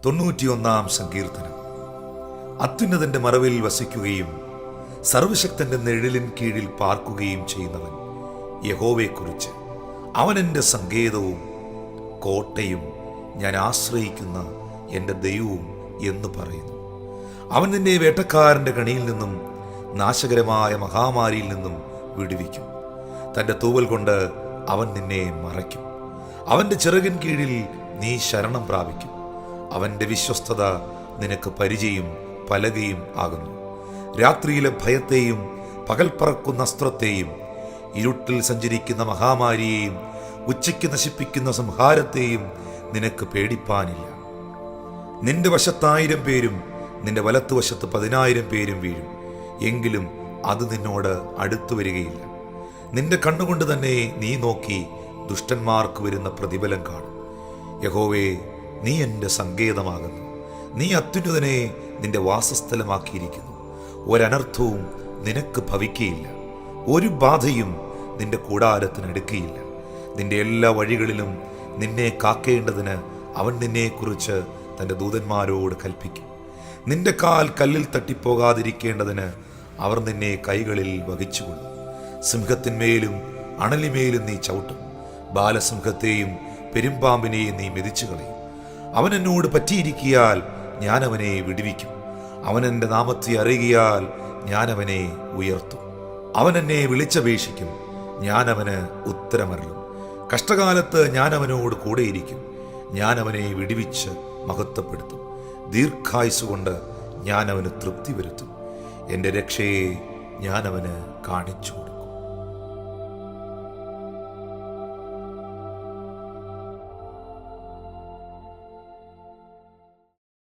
91 സങ്കീർത്തനം. അത്യുന്നതന്റെ മറവിൽ വസിക്കുകയും സർവശക്തന്റെ നിഴലിൻ കീഴിൽ പാർക്കുകയും ചെയ്യുന്നവൻ യഹോവയെക്കുറിച്ച്, അവൻ എൻ്റെ സങ്കേതവും കോട്ടയും ഞാൻ ആശ്രയിക്കുന്ന എൻ്റെ ദൈവവും എന്ന് പറയുന്നു. അവൻ നിന്നെ വേട്ടക്കാരൻ്റെ കണിയിൽ നിന്നും നാശകരമായ മഹാമാരിയിൽ നിന്നും വിടുവിക്കും. തൻ്റെ തൂവൽ കൊണ്ട് അവൻ നിന്നെ മറയ്ക്കും. അവൻ്റെ ചിറകിൻ കീഴിൽ നീ ശരണം പ്രാപിക്കും. അവൻ്റെ വിശ്വസ്തത നിനക്ക് പരിചയും പലകയും ആകുന്നു. രാത്രിയിലെ ഭയത്തെയും പകൽ പറക്കുന്ന അസ്ത്രത്തെയും ഇരുട്ടിൽ സഞ്ചരിക്കുന്ന മഹാമാരിയെയും ഉച്ചയ്ക്ക് നശിപ്പിക്കുന്ന സംഹാരത്തെയും നിനക്ക് പേടിപ്പാനില്ല. നിന്റെ വശത്ത് 1000 പേരും നിന്റെ വലത്തുവശത്ത് 10,000 പേരും വീഴും, എങ്കിലും അത് നിന്നോട് അടുത്തു വരികയില്ല. നിന്റെ കണ്ണുകൊണ്ട് തന്നെ നീ നോക്കി ദുഷ്ടന്മാർക്ക് വരുന്ന പ്രതിഫലം കാണും. യഹോവേ, നീ എൻ്റെ സങ്കേതമാകുന്നു. നീ അത്യുന്നതനെ നിന്റെ വാസസ്ഥലമാക്കിയിരിക്കുന്നു. ഒരനർത്ഥവും നിനക്ക് ഭവിക്കയില്ല, ഒരു ബാധയും നിന്റെ കൂടാരത്തിനടുക്കയില്ല. നിന്റെ എല്ലാ വഴികളിലും നിന്നെ കാക്കേണ്ടതിന് അവൻ നിന്നെക്കുറിച്ച് തൻ്റെ ദൂതന്മാരോട് കൽപ്പിക്കും. നിന്റെ കാൽ കല്ലിൽ തട്ടിപ്പോകാതിരിക്കേണ്ടതിന് അവർ നിന്നെ കൈകളിൽ വഹിച്ചുകൊള്ളും. സിംഹത്തിന്മേലും അണലിമേലും നീ ചവിട്ടും. ബാലസിംഹത്തെയും പെരുമ്പാമ്പിനെയും നീ മെതിച്ചു കളയും. അവൻ എന്നോട് പറ്റിയിരിക്കിയാൽ ഞാൻ അവനെ വിടുവിക്കും. അവൻ എൻ്റെ നാമത്തെ അറിയുകയാൽ ഞാൻ അവനെ ഉയർത്തും. അവൻ എന്നെ വിളിച്ചപേക്ഷിക്കും, ഞാൻ അവന് ഉത്തരമരുളും. കഷ്ടകാലത്ത് ഞാൻ അവനോട് കൂടെയിരിക്കും. ഞാൻ അവനെ വിടുവിച്ച് മഹത്വപ്പെടുത്തും. ദീർഘായുസ്സുകൊണ്ട് ഞാൻ അവന് തൃപ്തി വരുത്തും. എൻ്റെ രക്ഷയെ ഞാൻ അവന് കാണിച്ചു.